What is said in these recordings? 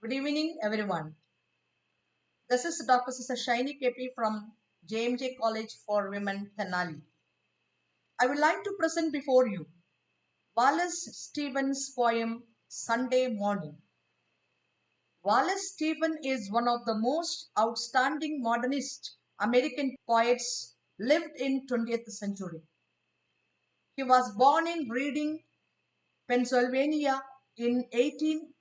Good evening, everyone. This is Dr. Shiny KP from JMJ College for Women, Tenali. I would like to present before you Wallace Stevens' poem Sunday Morning. Wallace Stevens is one of the most outstanding modernist American poets lived in 20th century. He was born in Reading, Pennsylvania in 1879.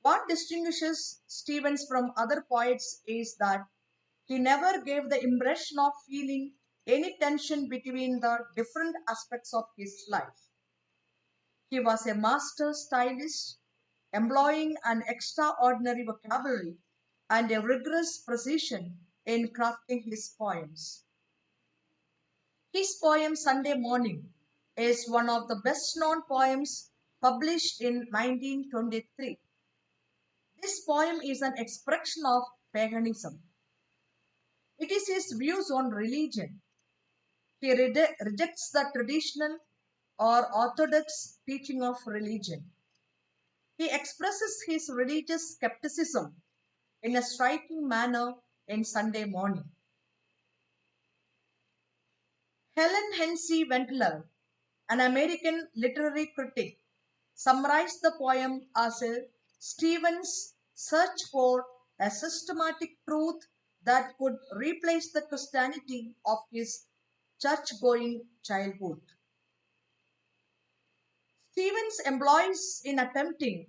What distinguishes Stevens from other poets is that he never gave the impression of feeling any tension between the different aspects of his life. He was a master stylist, employing an extraordinary vocabulary and a rigorous precision in crafting his poems. His poem Sunday Morning is one of the best known poems published in 1923. This poem is an expression of paganism. It is his views on religion. He rejects the traditional or orthodox teaching of religion. He expresses his religious skepticism in a striking manner in Sunday Morning. Helen Hensey Wendler, an American literary critic, summarized the poem as a Stevens' search for a systematic truth that could replace the Christianity of his church-going childhood. Stevens employs in attempting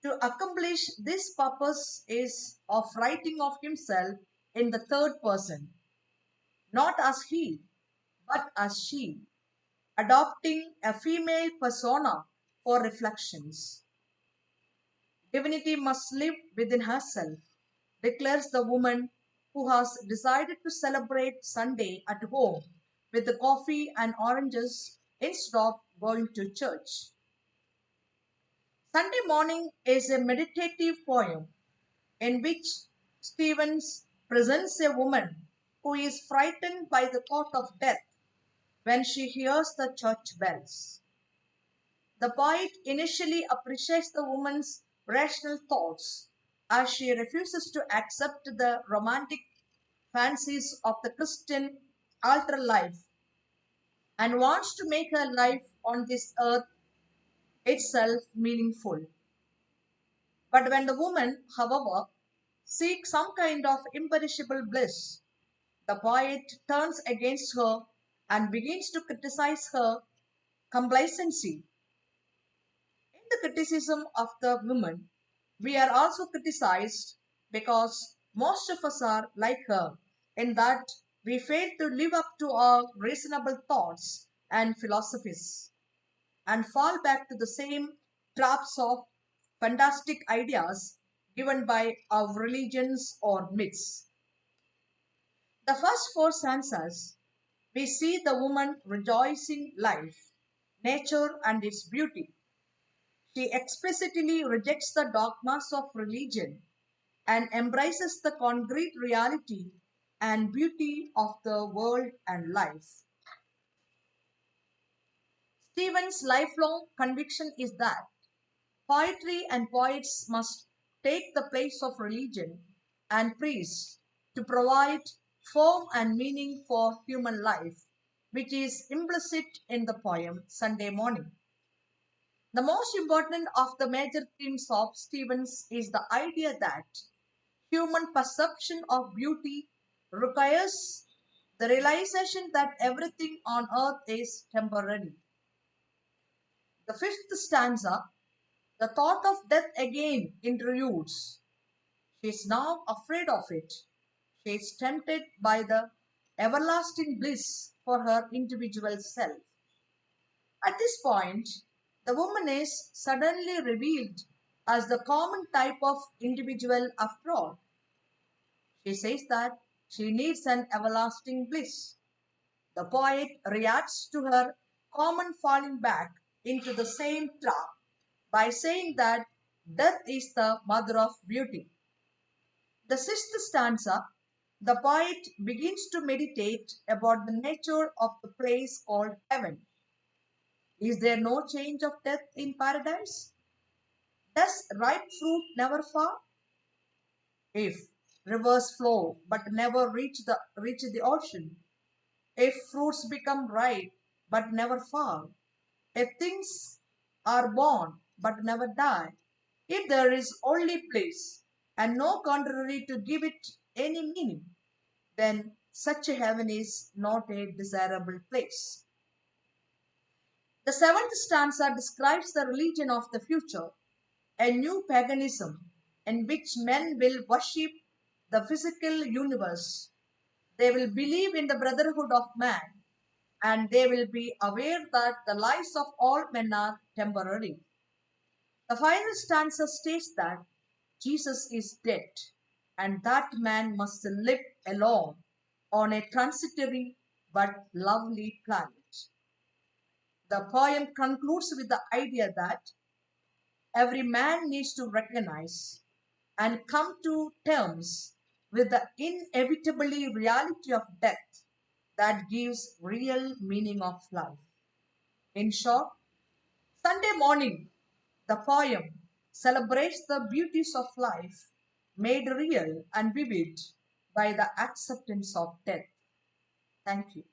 to accomplish this purpose is of writing of himself in the third person, not as he, but as she, adopting a female persona for reflections. Divinity must live within herself, declares the woman who has decided to celebrate Sunday at home with the coffee and oranges instead of going to church. Sunday Morning is a meditative poem in which Stevens presents a woman who is frightened by the thought of death when she hears the church bells. The poet initially appreciates the woman's rational thoughts as she refuses to accept the romantic fancies of the Christian altar life and wants to make her life on this earth itself meaningful. But when the woman, however, seeks some kind of imperishable bliss, the poet turns against her and begins to criticize her complacency. In the criticism of the woman, we are also criticized because most of us are like her in that we fail to live up to our reasonable thoughts and philosophies and fall back to the same traps of fantastic ideas given by our religions or myths. The first four stanzas, we see the woman rejoicing life, nature, and its beauty. She explicitly rejects the dogmas of religion and embraces the concrete reality and beauty of the world and life. Stevens' lifelong conviction is that poetry and poets must take the place of religion and priests to provide form and meaning for human life, which is implicit in the poem Sunday Morning. The most important of the major themes of Stevens is the idea that human perception of beauty requires the realization that everything on earth is temporary. The fifth stanza, the thought of death again intrudes. She is now afraid of it. She is tempted by the everlasting bliss for her individual self. At this point, the woman is suddenly revealed as the common type of individual after all. She says that she needs an everlasting bliss. The poet reacts to her common falling back into the same trap by saying that death is the mother of beauty. The sixth stanza, the poet begins to meditate about the nature of the place called heaven. Is there no change of death in paradise? Does ripe fruit never fall? If rivers flow but never reach the ocean, if fruits become ripe but never fall, if things are born but never die, if there is only bliss and no contrary to give it any meaning, then such a heaven is not a desirable place. The seventh stanza describes the religion of the future, a new paganism in which men will worship the physical universe. They will believe in the brotherhood of man, and they will be aware that the lives of all men are temporary. The final stanza states that Jesus is dead and that man must live alone on a transitory but lovely planet. The poem concludes with the idea that every man needs to recognize and come to terms with the inevitably reality of death that gives real meaning of life. In short, Sunday morning, the poem celebrates the beauties of life made real and vivid by the acceptance of death. Thank you.